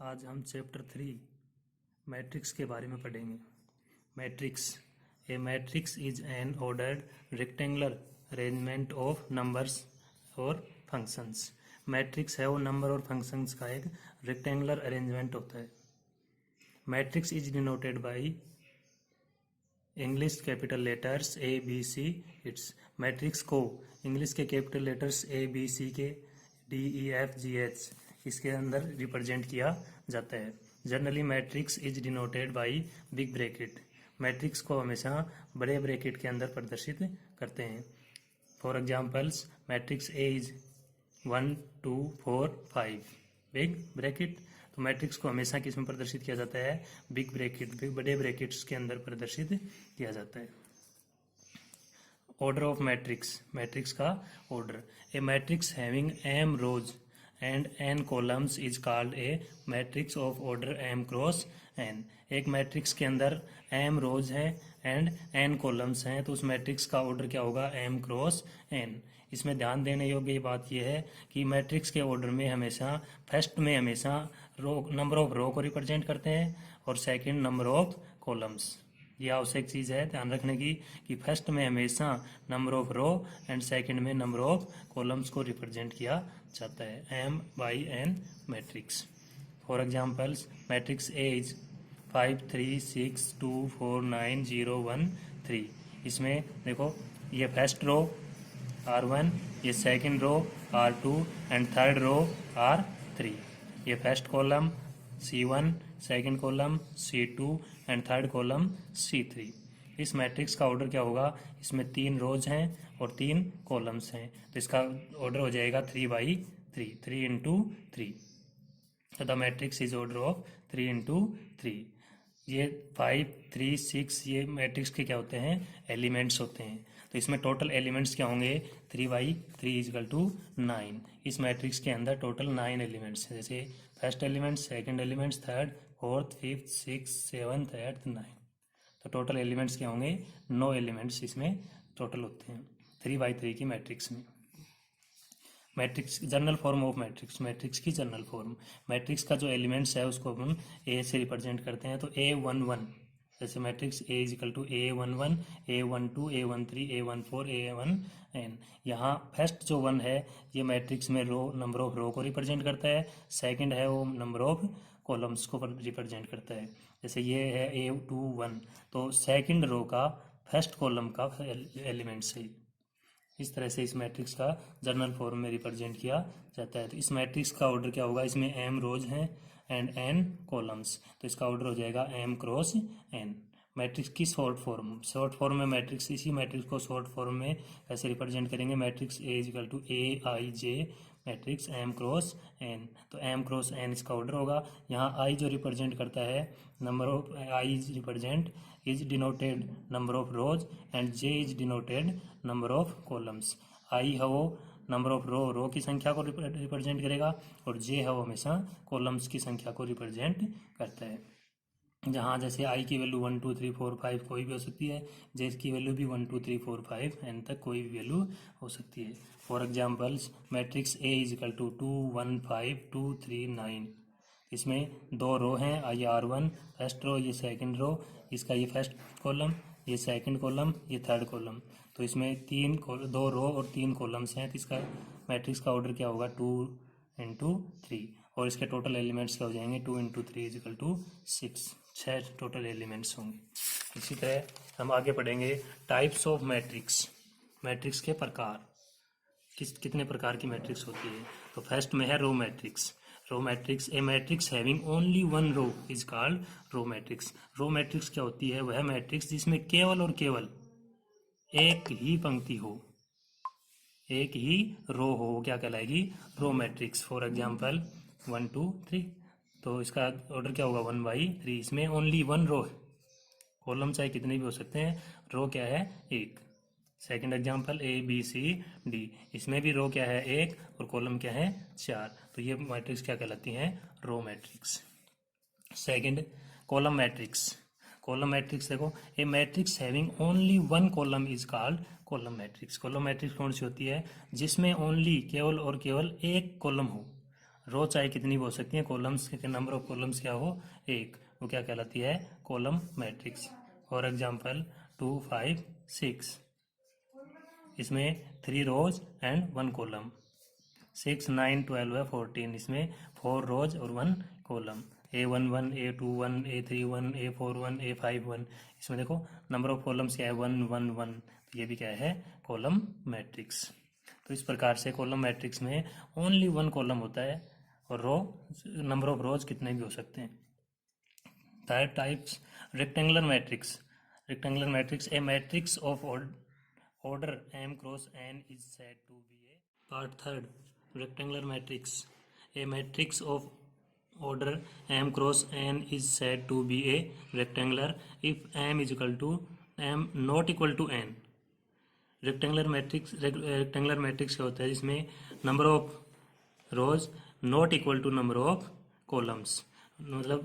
आज हम chapter 3 matrix के बारे में पढ़ेंगे। Matrix a matrix is an ordered rectangular arrangement of numbers और फंक्शंस। मैट्रिक्स है वो नंबर और फंक्शंस का एक रेक्टेंगुलर अरेंजमेंट होता है। Matrix is denoted by English capital letters A B C its. Matrix को इंग्लिश के capital letters A B C के D E F G H इसके अंदर रिप्रेजेंट किया जाता है। Generally matrix is denoted by big bracket. Matrix को हमेशा बड़े ब्रैकेट के अंदर प्रदर्शित करते हैं। For examples matrix A is 1 2 4 5 big bracket. तो मैट्रिक्स को हमेशा किस में प्रदर्शित किया जाता है? बिग ब्रैकेट, बड़े ब्रैकेट्स के अंदर प्रदर्शित किया जाता है। ऑर्डर ऑफ मैट्रिक्स, मैट्रिक्स का order. A matrix having m rows and n columns is called a matrix of order m cross n। एक मैट्रिक्स के अंदर m रोज है एंड n कॉलम्स हैं, तो उस मैट्रिक्स का ऑर्डर क्या होगा? m cross n। इसमें ध्यान देने योग्य ये बात यह है कि मैट्रिक्स के ऑर्डर में हमेशा फर्स्ट में हमेशा रो नंबर ऑफ रो को रिप्रेजेंट करते हैं और सेकंड नंबर ऑफ कॉलम्स। ये आवश्यक चीज़ है ध्यान रखने की कि फर्स्ट में हमेशा number of row and second में नंबर ऑफ कॉलम्स को रिप्रेजेंट किया जाता है m by n matrix. For examples matrix A is 5 3 6 2 4 9 0 1 3। इसमें देखो ये फर्स्ट रो R1, ये second row R2 and third row R3। ये first column C1, second column C2 and third column C3। इस मैट्रिक्स का ऑर्डर क्या होगा? इसमें 3 रोज हैं और 3 कॉलम्स हैं, तो इसका ऑर्डर हो जाएगा 3/3, 3 इंटू 3। तो the matrix is order of 3 into 3। ये 5 3 6 ये मैट्रिक्स के क्या होते हैं? एलिमेंट्स होते हैं। तो इसमें टोटल एलिमेंट्स क्या होंगे? 3/3 इजकल टू 9। इस मैट्रिक्स के अंदर टोटल 9 एलिमेंट्स हैं, जैसे first element, second elements, third, fourth, fifth, six, seventh, eighth, 9। तो टोटल एलिमेंट्स क्या होंगे? 9 एलिमेंट्स इसमें टोटल होते हैं 3/3 की मैट्रिक्स में। Matrix general form of matrix, matrix की जनरल फॉर्म। मैट्रिक्स का जो एलिमेंट्स है उसको हम ए से रिप्रेजेंट करते हैं, तो A11 जैसे matrix A is equal to A11, A12, A13, A14, A1n। यहाँ फर्स्ट जो 1 है ये मैट्रिक्स में रो नंबर ऑफ रो को रिप्रेजेंट करता है, सेकंड है वो नंबर ऑफ कॉलम्स को रिप्रेजेंट करता है। जैसे ये है A21, तो सेकंड रो का फर्स्ट कॉलम का एलिमेंट्स है। इस तरह से इस मैट्रिक्स का जनरल फॉर्म में रिप्रेजेंट किया जाता है। तो इस मैट्रिक्स का ऑर्डर क्या होगा? इसमें m रोज हैं एंड n कॉलम्स, तो इसका ऑर्डर हो जाएगा m क्रॉस n। मैट्रिक्स की शॉर्ट फॉर्म में मैट्रिक्स, इसी मैट्रिक्स को शॉर्ट फॉर्म में कैसे रिप्रेजेंट करेंगे? Matrix A is equal to AIJ matrix m cross n। तो m क्रॉस n इसका ऑर्डर होगा। यहाँ I जो रिप्रेजेंट करता है number of I is represent is denoted number of rows and J is denoted number of columns. I है वो number of रो की संख्या को रिप्रेजेंट करेगा और J है वो हमेशा कॉलम्स की संख्या को रिप्रेजेंट करता है। जहाँ जैसे I की वैल्यू 1 2 3 4 5 कोई भी हो सकती है, J की वैल्यू भी 1 2 3 4 5 n तक कोई भी वैल्यू हो सकती है। For examples matrix A is equal to 2 1 5 2 3 9। इसमें 2 रो हैं, ये R1 फर्स्ट रो, ये सेकंड रो, इसका ये फर्स्ट कॉलम, ये सेकंड कॉलम, ये थर्ड कॉलम। तो इसमें 2 रो और 3 कॉलम्स हैं, तो इसका मैट्रिक्स का ऑर्डर क्या होगा? 2 इंटू 3 और इसके टोटल एलिमेंट्स क्या हो जाएंगे? 2 into 3 is equal to 6 total elements होंगे। इसी तरह हम आगे पढ़ेंगे टाइप्स ऑफ मैट्रिक्स, मैट्रिक्स के प्रकार, कितने प्रकार की मैट्रिक्स होती है। तो फर्स्ट में है row matrix. Row matrix a matrix having only 1 row is called row matrix. Row matrix क्या होती है? वह मैट्रिक्स जिसमें केवल और केवल एक ही पंक्ति हो, एक ही रो हो, क्या कहलाएगी? Row matrix. फॉर एग्जाम्पल 1 2 3, तो इसका ऑर्डर क्या होगा? 1/3। इसमें ओनली 1 रो है, कॉलम चाहे कितने भी हो सकते हैं, रो क्या है? 1। सेकंड एग्जाम्पल ABCD, इसमें भी रो क्या है? 1 और कॉलम क्या है? 4। तो ये मैट्रिक्स क्या कहलाती हैं? Row matrix. Second column matrix. Column matrix देखो, a matrix having only 1 column is called column matrix. Column matrix कौन सी होती है? जिसमें ओनली केवल और केवल एक कॉलम हो। रो चाहे कितनी भी हो सकती है, कॉलम्स के नंबर ऑफ कॉलम्स क्या हो, एक, वो क्या कहलाती है, कॉलम मैट्रिक्स। फॉर एग्जांपल 2 5 6, इसमें 3 रोज एंड 1 कॉलम। 6 9 12 है 14, इसमें 4 रोज और 1 column. A11 A21 A31 A41 A51, इसमें देखो नंबर ऑफ कॉलम्स क्या है, 1 1 1, तो ये भी क्या है, कॉलम मैट्रिक्स। तो इस प्रकार से कॉलम मैट्रिक्स में ओनली 1 कॉलम होता है और रो, नंबर ऑफ रोज कितने भी हो सकते हैं। Third types, rectangular matrix. Rectangular matrix, a matrix of order m cross n is said to be a part third, rectangular matrix. A matrix of order m cross n is said to be a rectangular if m is equal to m not equal to n. Rectangular matrix क्या होता है, जिसमें number of rows not equal to number of columns, मतलब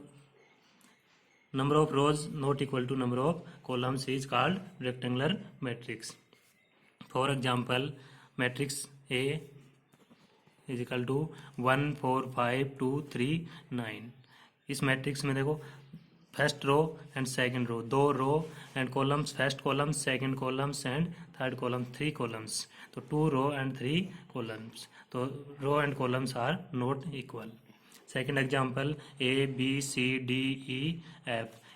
number of rows not equal to number of columns is called rectangular matrix. For example, matrix A is equal to 1 4 5 2 3 9. इस matrix में देखो first row and second row, 2 row and columns, first columns second columns and third column, 3 columns, तो 2 row and 3 columns, तो row and columns are not equal. Second example ABCDEF,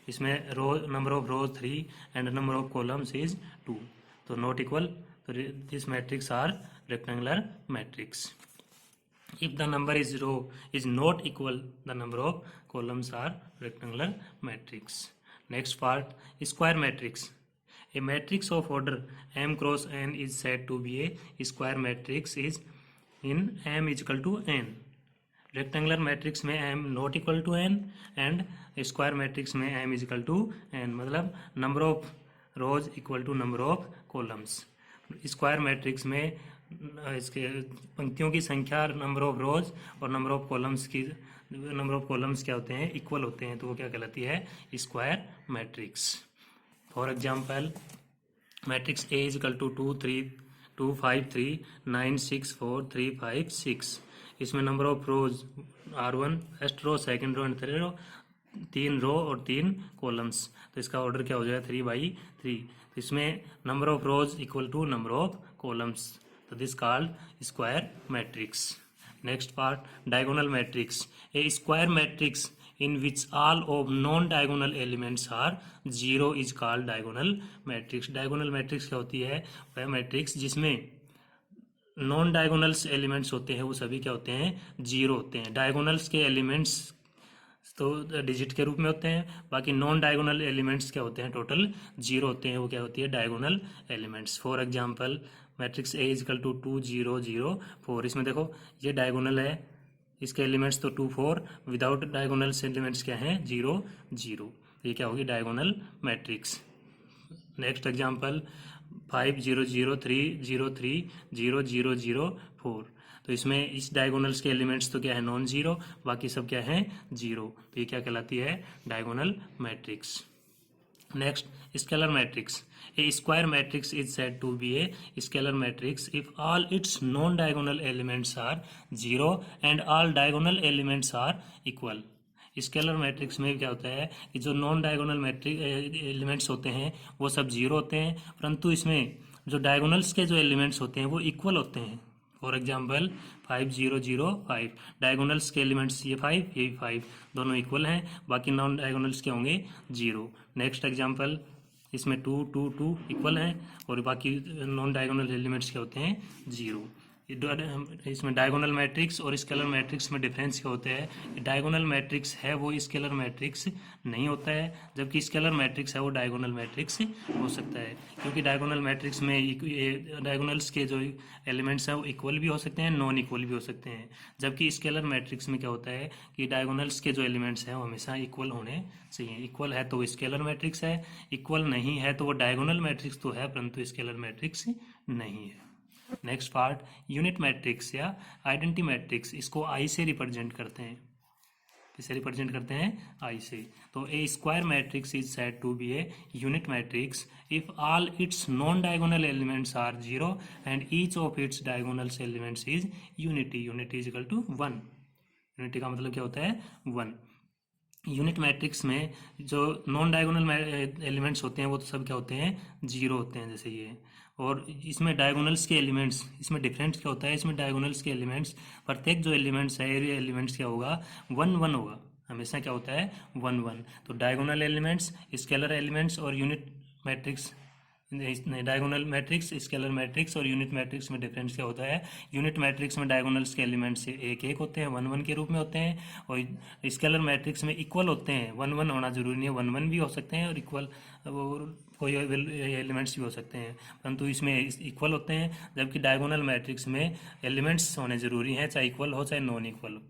इसमें row number of rows 3 and number of columns is 2, तो not equal, तो this matrix are rectangular matrix. If the number is row is not equal, the number of columns are rectangular matrix. Next part, square matrix. A matrix of order m cross n is said to be a square matrix is in m is equal to n. Rectangular matrix में m not equal to n and square matrix में m is equal to n, मतलब number of rows equal to number of columns. Square matrix में इसके पंक्तियों की संख्या number of रोज और number of columns क्या होते हैं, इक्वल होते हैं, तो वो क्या कहलाती है, square matrix. For example matrix A is equal to 2 3 2 5 3 9 6 4 3 5 6, इसमें number of rows R1 first row second row and third row, 3 row और 3 कॉलम्स, तो इसका ऑर्डर क्या हो जाएगा, 3/3। तो इसमें number of rows equal to number of columns, तो this called square matrix. Next part, diagonal matrix. A square matrix in which all of non-diagonal elements are 0 is called diagonal matrix. diagonal matrix क्या होती है, वह matrix जिसमें non diagonals elements होते हैं वो सभी क्या होते हैं, 0 होते हैं। डायगोनल्स के एलिमेंट्स तो डिजिट के रूप में होते हैं, बाकी नॉन डायगोनल एलिमेंट्स क्या होते हैं, टोटल 0 होते हैं, वो क्या होती है, diagonal elements. For example matrix A is equal to 2 0 0 4, इसमें देखो ये डायगोनल है, इसके एलिमेंट्स तो 2 4, विदाउट डायगोनल्स एलिमेंट्स क्या हैं, 0 0, ये क्या होगी, डायगोनल मैट्रिक्स। नेक्स्ट एग्जांपल 5 0 0 3 0 3 0 0 0 4, तो इसमें इस डायगोनल्स के एलिमेंट्स तो क्या है, नॉन जीरो, बाकी सब क्या है, 0, तो ये क्या कहलाती है, diagonal matrix. Next, scalar matrix. A square matrix is said to be a scalar matrix if all its non diagonal elements are 0 and all diagonal elements are equal. Scalar matrix में क्या होता है कि जो नॉन डायगोनल मैट्रिक एलिमेंट्स होते हैं वो सब 0 होते हैं, परंतु इसमें जो डायगोनल्स के जो एलिमेंट्स होते हैं वो इक्वल होते हैं। फॉर एग्जाम्पल 5 0 0 5, डायगोनल्स के एलिमेंट्स ये 5 ये 5, दोनों इक्वल हैं, बाकी नॉन डायगोनल्स क्या होंगे, 0। नेक्स्ट एग्जाम्पल, इसमें 2 2 2 इक्वल हैं और बाकी नॉन डायगोनल एलिमेंट्स क्या होते हैं, 0। इसमें डायगोनल मैट्रिक्स और स्केलर मैट्रिक्स में डिफरेंस क्या होता है, डायगोनल मैट्रिक्स है वो स्केलर मैट्रिक्स नहीं होता है, जबकि स्केलर मैट्रिक्स है वो डायगोनल मैट्रिक्स हो सकता है, क्योंकि डायगोनल मैट्रिक्स में डायगोनल्स के जो एलिमेंट्स हैं वो इक्वल भी हो सकते हैं, नॉन इक्वल भी हो सकते हैं, जबकि स्केलर मैट्रिक्स में क्या होता है कि डायगोनल्स के जो एलिमेंट्स हैं वो हमेशा इक्वल होने चाहिए। इक्वल है तो वो स्केलर मैट्रिक्स है, इक्वल नहीं है तो वो डायगोनल मैट्रिक्स तो है परंतु स्केलर मैट्रिक्स नहीं है। नेक्स्ट पार्ट, यूनिट मैट्रिक्स या आइडेंटिटी मैट्रिक्स, इसको आई से रिप्रेजेंट करते हैं, किससे रिप्रेजेंट करते हैं, आई से। तो a square matrix is said to be a unit matrix if all its non diagonal elements are 0 and each of its diagonal elements is unity. Unity is equal to 1। Unity का मतलब क्या होता है 1। Unit matrix में जो non diagonal elements होते हैं वो तो सब क्या होते हैं 0 होते हैं, जैसे ये। और इसमें डायगोनल्स के एलिमेंट्स, इसमें डिफरेंस क्या होता है, इसमें डायगोनल्स के एलिमेंट्स, प्रत्येक जो एलिमेंट्स है ये एलिमेंट्स क्या होगा 1 1 होगा, हमेशा क्या होता है 1 1। तो डायगोनल एलिमेंट्स, स्केलर एलिमेंट्स और unit matrix, diagonal matrix, scalar matrix और यूनिट मैट्रिक्स में डिफरेंस क्या होता है। यूनिट मैट्रिक्स में डायगोनल्स के एलिमेंट्स एक एक होते हैं, 1 1 के रूप में होते हैं, और स्केलर मैट्रिक्स में इक्वल होते हैं। 1 1 होना जरूरी नहीं है, 1 1 भी हो सकते हैं और इक्वल कोई एलिमेंट्स भी हो सकते हैं, परंतु इसमें इक्वल होते हैं। जबकि डायगोनल मैट्रिक्स में एलिमेंट्स होने जरूरी हैं, चाहे इक्वल हो चाहे नॉन इक्वल हो।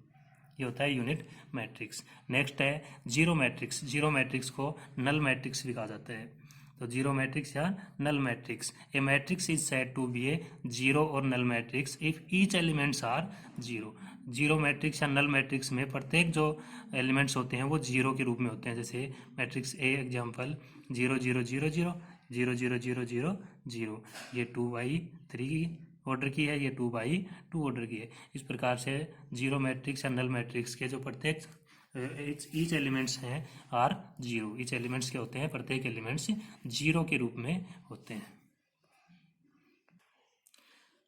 ये होता है यूनिट मैट्रिक्स। नेक्स्ट है जीरो मैट्रिक्स। जीरो मैट्रिक्स को नल मैट्रिक्स भी कहा जाता है। तो जीरो मैट्रिक्स या null matrix, a matrix is said to be a zero और null matrix if each elements are zero. Zero matrix या नल मैट्रिक्स में प्रत्येक जो एलिमेंट्स होते हैं वो जीरो के रूप में होते हैं। जैसे मैट्रिक्स ए एग्जाम्पल 0 0 0 0 0 0 0 0 0, ये 2/3 ऑर्डर की है, ये 2/2 ऑर्डर की है। इस प्रकार से जीरो मैट्रिक्स या नल मैट्रिक्स के जो प्रत्येक ईच एलिमेंट्स हैं आर जीरो। ईच एलिमेंट्स क्या होते हैं, प्रत्येक एलिमेंट्स जीरो के रूप में होते हैं।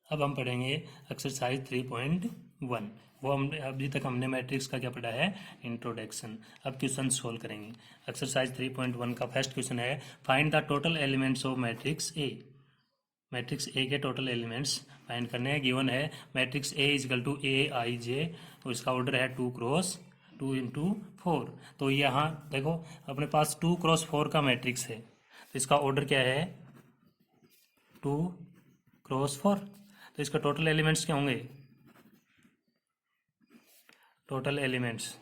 अब हम पढ़ेंगे एक्सरसाइज 3.1। वो हम अभी तक हमने मैट्रिक्स का क्या पढ़ा है, इंट्रोडक्शन। अब क्वेश्चन सोल्व करेंगे। एक्सरसाइज 3.1 का फर्स्ट क्वेश्चन है find the total elements of matrix a. Matrix A के टोटल एलिमेंट्स फाइंड करने हैं। गिवन है matrix A is equal to A i जे, और इसका ऑर्डर है 2 क्रॉस 2 इंटू 4। तो यहाँ देखो अपने पास 2 क्रॉस 4 का मैट्रिक्स है, तो इसका ऑर्डर क्या है 2 क्रॉस 4। तो इसका टोटल एलिमेंट्स क्या होंगे, टोटल एलिमेंट्स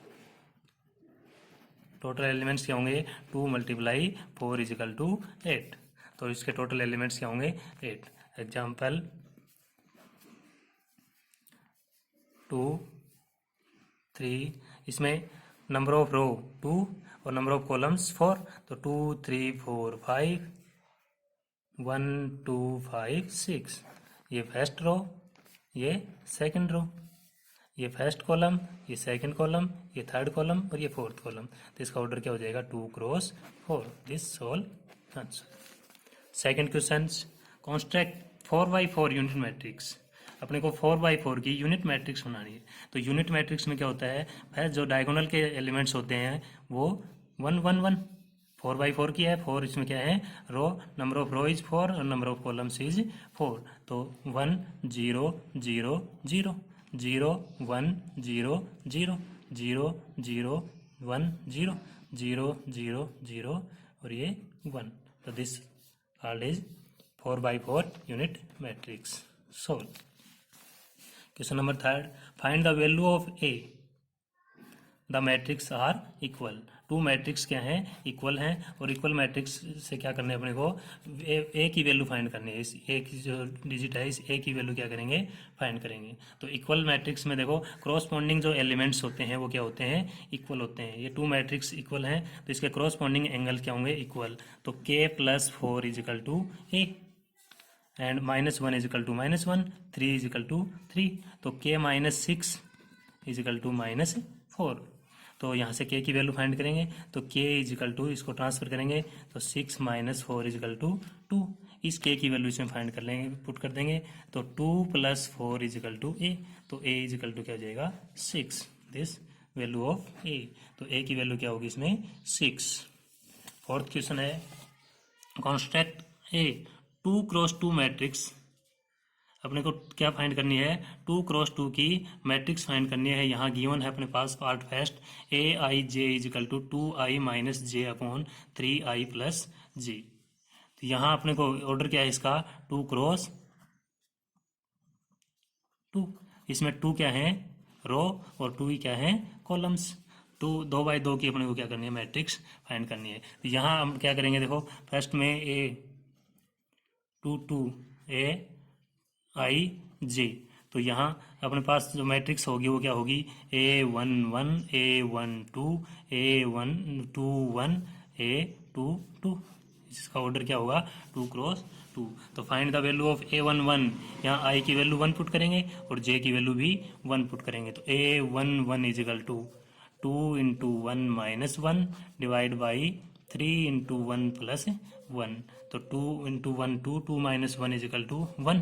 क्या होंगे 2 × 4 इजिकल टू 8। तो इसके टोटल एलिमेंट्स क्या होंगे 8। एग्जाम्पल 2 3, इसमें नंबर ऑफ रो 2 और नंबर ऑफ कॉलम्स 4, तो 2 3 4 5 1 2 5 6। ये फर्स्ट रो, ये सेकंड रो, ये फर्स्ट कॉलम, ये सेकंड कॉलम, ये थर्ड कॉलम और ये फोर्थ कॉलम। तो इसका ऑर्डर क्या हो जाएगा 2 cross 4। This solve answer. Second question construct 4/4 unit matrix. अपने को 4/4 की यूनिट मैट्रिक्स बनानी है। तो यूनिट मैट्रिक्स में क्या होता है, फिर जो डायगोनल के एलिमेंट्स होते हैं वो 1 1 1। 4/4 की है, 4 इसमें क्या है रो, नंबर ऑफ रो इज 4 और नंबर ऑफ कॉलम्स इज 4। तो 1 0 0 0 0 1 0 0 0 0 1 0 0 0 0 और ये 1। तो this called is 4/4 unit matrix. Solve. Question number 3, find the value of A. The matrix are equal. 2 matrix क्या हैं, इक्वल हैं, और इक्वल मैट्रिक्स से क्या करना है अपने को, ए की वैल्यू फाइंड करनी है। इस ए की जो डिजिट है इस ए की वैल्यू क्या करेंगे, फाइंड करेंगे। तो इक्वल मैट्रिक्स में देखो क्रॉसपोंडिंग जो एलिमेंट्स होते हैं वो क्या होते हैं, इक्वल होते हैं। ये 2 मैट्रिक्स इक्वल हैं तो इसके क्रॉसपोंडिंग एंगल क्या होंगे, इक्वल। तो k + 4 is equal to a and -1 is equal to -1, 3 is equal to 3। तो k - 6 इजिकल टू -4। तो यहाँ से k की वैल्यू फाइंड करेंगे, तो k इजिकल टू इसको ट्रांसफर करेंगे तो 6 - 4 इजिकल टू 2। इस k की वैल्यू इसमें फाइंड कर लेंगे, पुट कर देंगे, तो 2 + 4 इजिकल टू a। तो a इजिकल टू क्या हो जाएगा 6। This value of a। तो a की वैल्यू क्या होगी इसमें 6। फोर्थ क्वेश्चन है कॉन्स्ट्रक्ट ए 2 × 2 मैट्रिक्स। अपने को क्या फाइंड करनी है, 2 × 2 की मैट्रिक्स फाइंड करनी है। यहाँ गिवन है अपने पास part first a i j is equal to 2i - j upon 3i + j। तो यहाँ अपने को ऑर्डर क्या है इसका 2 × 2। इसमें 2 क्या है रो और 2 ही क्या है कॉलम्स। 2/2 की अपने को क्या करनी है, मैट्रिक्स फाइंड करनी है। तो यहाँ हम क्या करेंगे, देखो फर्स्ट में ए 2 2 ए आई जे। तो यहाँ अपने पास जो मैट्रिक्स होगी वो क्या होगी A1 1 A1 2 A1 2 1 A2 2। इसका ऑर्डर क्या होगा 2 क्रॉस 2। तो find the value of A11, यहाँ आई की वैल्यू 1 पुट करेंगे और जे की वैल्यू भी 1 पुट करेंगे। तो A11 is equal to 2 into 1 minus 1 divide by 3 into 1 plus 1। तो 2 into 1 2, 2 minus 1 is equal to 1,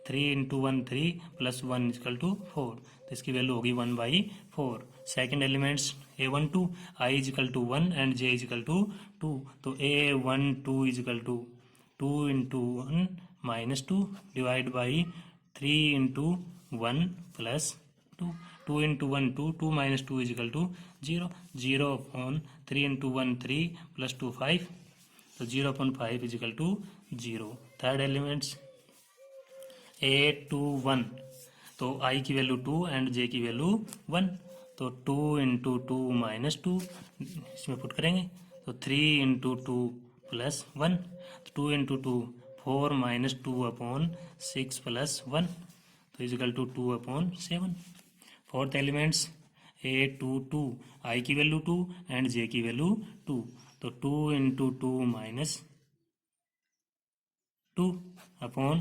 3 into 1 3 plus 1 is equal to 4। तो इसकी वैल्यू होगी 1/4। Second elements A12, I is equal to 1 and J is equal to 2। तो A12 is equal to 2 into 1 minus 2 divide by 3 into 1 plus 2। 2 into 1 2, 2 minus 2 is equal to 0, 0 upon 3 into 1 3 plus 2 5। तो 0.5 is equal to 0। Third elements A21, तो I की value 2 and J की value 1। तो 2 into 2 minus 2 इसमें put करेंगे। तो 3 into 2 plus 1। तो 2 into 2 4 minus 2 upon 6 plus 1। तो is equal to 2 upon 7। Fourth elements A22, I की वैल्यू 2 एंड J की वैल्यू 2। तो 2 into 2 minus 2 upon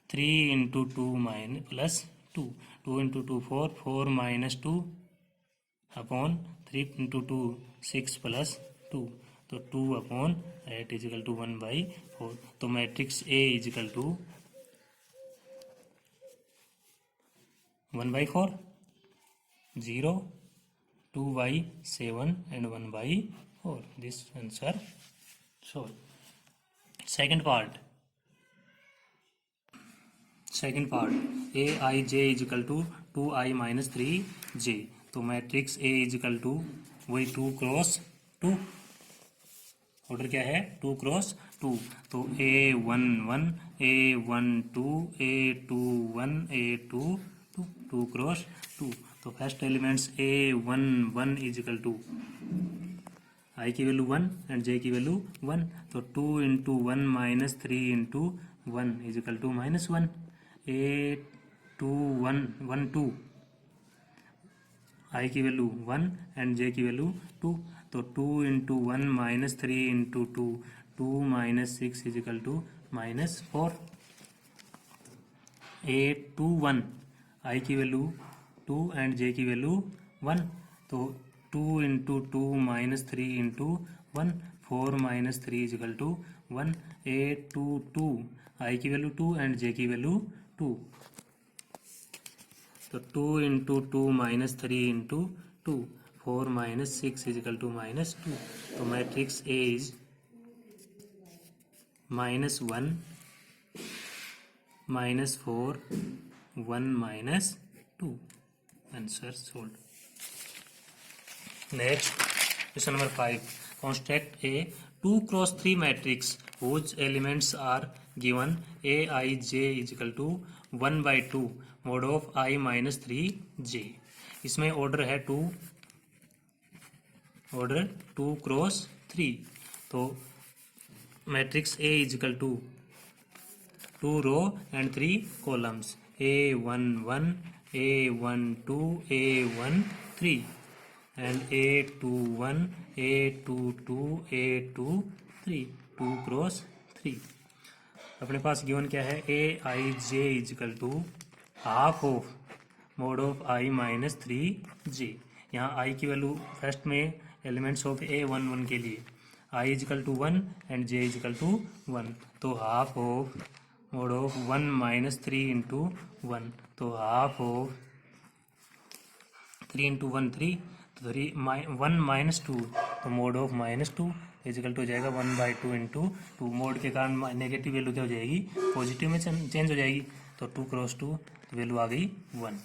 3 into 2 minus plus 2। 2 into 2 4, 4 minus 2 upon 3 into 2 6 plus 2। तो 2 upon 8 is equal to 1/4। तो matrix A is equal to 1/4, 0, 2/7 and 1/4. This answer solved. Second part Aij is equal to 2i minus 3j। तो matrix A is equal to वही 2 cross 2। Order क्या है 2 cross 2। तो A11 A12 A21 A22 2 cross 2। तो first elements A11 is equal to I की value 1 and J की value 1। तो 2 into 1 minus 3 into 1 is equal to -1। A21 I की value 1 and J की वैल्यू 2। तो 2 into 1 minus 3 into 2 2 minus 6 is equal to -4। A21 I की value 2 and J की value 1। तो 2 into 2 minus 3 into 1 4 minus 3 is equal to 1। A22 I की value 2 and J की value 2। तो 2 into 2 minus 3 into 2 4 minus 6 is equal to -2। तो matrix A is -1 -4 1 -2। Answer solve. Next question number 5। Construct a 2 cross 3 matrix whose elements are given Aij is equal to 1/2 mod of I minus 3j। इसमें order है 2 cross 3। तो matrix A is equal to 2 row and 3 columns A11 A12 A13 and A21 A22 A23 2 cross 3। अपने पास given क्या है Aij is equal to half of mod of I minus 3j। यहाँ I की value first में elements of A11 के लिए I is equal to 1 and J is equal to 1। तो half of mod of 1 minus 3 into 1। तो half of 3 into 1 3। तो 1 minus 2। तो mode of -2 is equal to हो जाएगा 1/2 इंटू 2। मोड के कारण नेगेटिव वैल्यू क्या हो जाएगी पॉजिटिव में चेंज हो जाएगी। तो 2 क्रॉस 2 तो वैल्यू आ गई 1।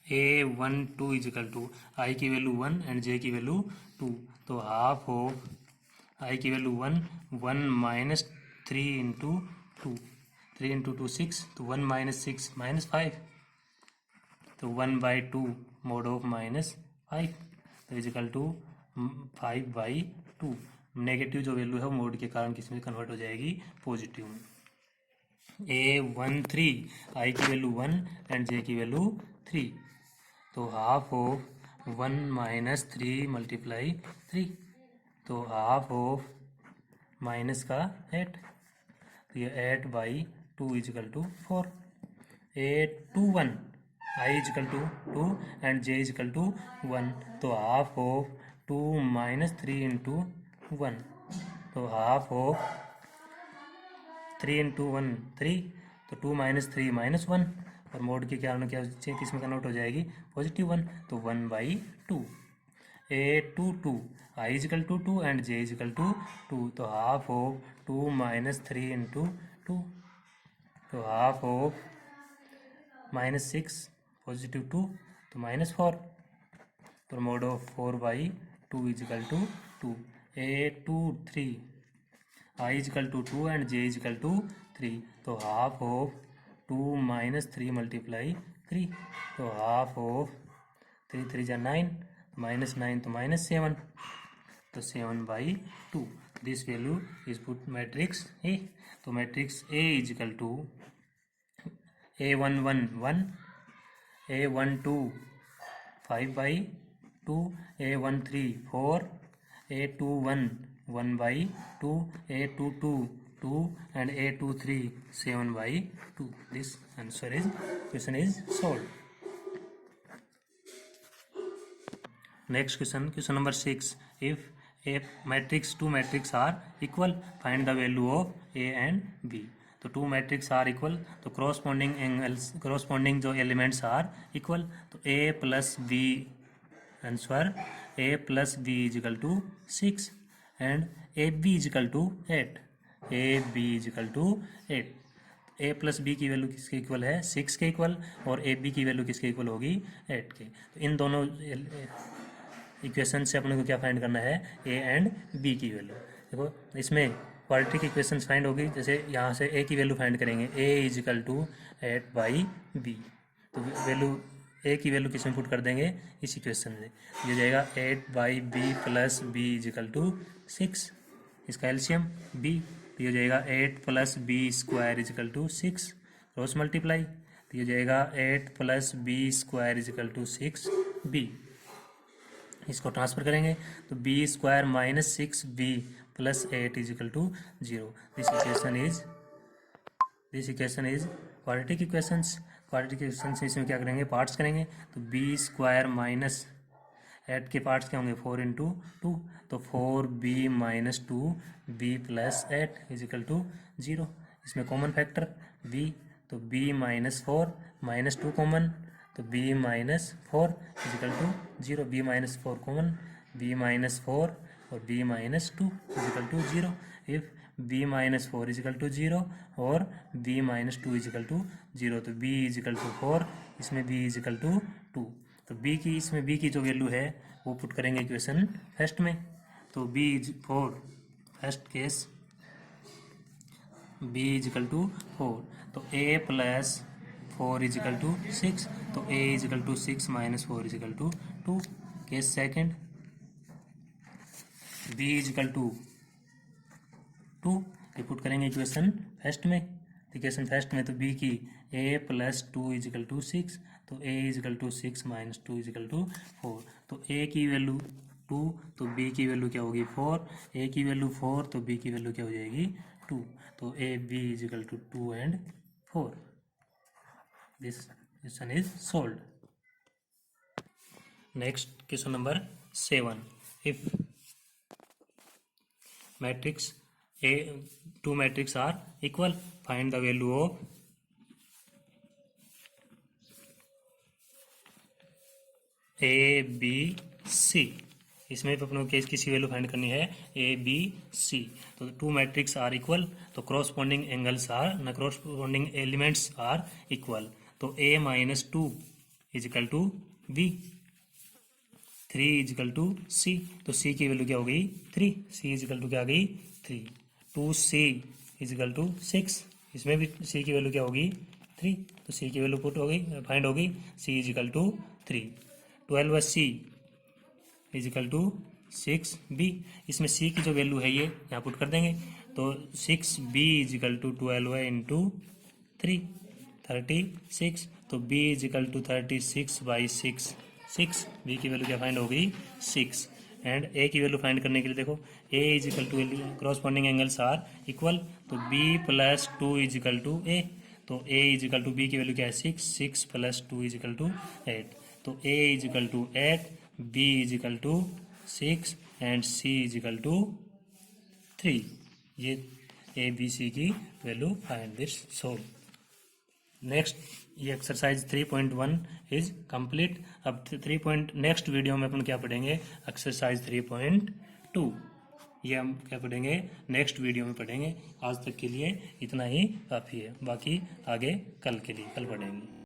A12 इजिकल टू I की वैल्यू 1 एंड J की वैल्यू 2। तो हाफ ऑफ I की वैल्यू 1 माइनस 3 इंटू 2। 3 इंटू 2 6। तो 1 माइनस 6 -5। तो 1/2 मोड ऑफ -5 तो इजिकल टू 5/2। नेगेटिव जो वैल्यू है वो मोड के कारण किस में कन्वर्ट हो जाएगी पॉजिटिव में। A13 I की वैल्यू 1 एंड J की वैल्यू 3। तो हाफ ऑफ 1 माइनस 3 मल्टीप्लाई 3। तो हाफ ऑफ माइनस का 8, तो ये 8/2 is equal to 4। 8 2 1, I is equal to 2 and J is equal to 1, तो हाफ ऑफ 2 माइनस 3 इंटू 1, तो हाफ ऑफ 3 इंटू 1 3, तो 2 माइनस 3 माइनस 1, और मोड की क्या किस में कन्वर्ट हो जाएगी, +1, तो 1/2। 8 2 2, I is equal to 2 and J is equal to 2, तो हाफ ऑफ 2 माइनस 3 इंटू 2, तो हाफ ऑफ -6 +2, तो -4, और mod of 4/2 is equal to 2। 8 2 3, I is equal to 2 and J is equal to 3, तो हाफ ऑफ 2 माइनस 3 मल्टीप्लाई 3, तो हाफ ऑफ 3 3 जा 9, -9 तो -7, तो 7/2। This value is put matrix A, तो matrix A is equal to A11 1, A12 5/2, A13 4, A21 1/2, A22 2, and A23 7/2. This answer is question is solved. Next question number 6. If a matrix, two matrix are equal, find the value of A and B. तो two matrix are equal, तो corresponding angles, corresponding जो elements are equal, तो A plus B, answer A plus B is equal to 6 and A B is equal to 8, A B is equal to 8। A plus B की value किसके equal है, 6 के equal, और ए बी की वैल्यू किसके इक्वल होगी, 8 के। तो इन दोनों इक्वेशन से अपने को क्या फाइंड करना है, ए एंड बी की वैल्यू। देखो इसमें क्वाड्रेटिक इक्वेशन फाइंड होगी, जैसे यहाँ से ए की वैल्यू फाइंड करेंगे, ए इजिकल टू 8/b, तो वैल्यू ए की वैल्यू किस में पुट कर देंगे, इस इक्वेशन में। ये जाएगा 8/b plus B is equal to 6, इसका एलसीएम बी, तो ये जाएगा 8 plus B square is equal to 6, cross multiply, तो ये जाएगा 8 plus B square is equal to 6b। इसको ट्रांसफर करेंगे तो B square minus 6b plus 8 is equal to 0। This equation is quadratic equations. Quadratic equation से इसमें क्या करेंगे, पार्ट्स करेंगे, तो बी स्क्वायर माइनस 8 के पार्ट्स क्या होंगे, 4 इंटू 2, तो 4b minus 2b plus 8 is equal to 0। इसमें कॉमन फैक्टर b, तो b माइनस 4 माइनस 2 कॉमन, तो b minus 4 is equal to 0, b minus 4 common, b minus 4 और b minus 2 is equal to 0। If b minus 4 is equal to 0 और b minus 2 is equal to 0, तो b is equal to 4, इसमें b is equal to 2, तो b की, इसमें b की जो वैल्यू है वो पुट करेंगे इक्वेशन फर्स्ट में, तो b is 4, first case b is equal to 4, तो a प्लस 4 इजिकल टू 6, तो a is equal to 6 minus 4 is equal to 2। Case second b is equal to 2, ये पुट करेंगे इक्वेशन फर्स्ट में, इक्वेशन फर्स्ट में तो b की a प्लस 2 इजिकल टू 6, तो a is equal to 6 minus 2 is equal to 4, तो a की वैल्यू 2, तो b की वैल्यू क्या होगी 4, a की वैल्यू 4, तो b की वैल्यू क्या हो जाएगी 2, तो a b is equal to 2 and 4। This question is solved. Next question number 7। If matrix A, two matrix are equal, find the value of A B C। इसमें भी अपने केस किसी वैल्यू फाइंड करनी है A B C, तो two matrix are equal, तो corresponding angles are ना, corresponding elements are equal, तो A minus 2 is equal to B, 3 is equal to C, तो C की वैल्यू क्या हो गई 3, C इजिकल टू क्या आ गई 3, 2c इजिकल टू 6, इसमें भी c की वैल्यू क्या होगी 3, तो c की वैल्यू पुट हो गई, फाइंड होगी, c is equal to 3। 12c is equal to 6b, इसमें c की जो वैल्यू है ये यहाँ पुट कर देंगे, तो 6b इजिकल टू 12 है इंटू 3, 36, तो b इजिकल टू 36/6, 6 b की वैल्यू क्या फाइंड होगी 6, एंड ए की वैल्यू फाइंड करने के लिए देखो A is equal to corresponding angles are equal, तो B plus 2 is equal to A, तो A is equal to B की वैल्यू क्या है 6, 6 प्लस 2 इज इक्वल टू 8, तो A is equal to 8, B is equal to 6 and C is equal to 3। ये A B C की value find this solve. Next ये exercise 3.1 is complete. अब next video में अपन क्या पढ़ेंगे, एक्सरसाइज 3.2, ये हम क्या पढ़ेंगे नेक्स्ट वीडियो में पढ़ेंगे। आज तक के लिए इतना ही काफ़ी है, बाकी आगे कल के लिए कल पढ़ेंगे।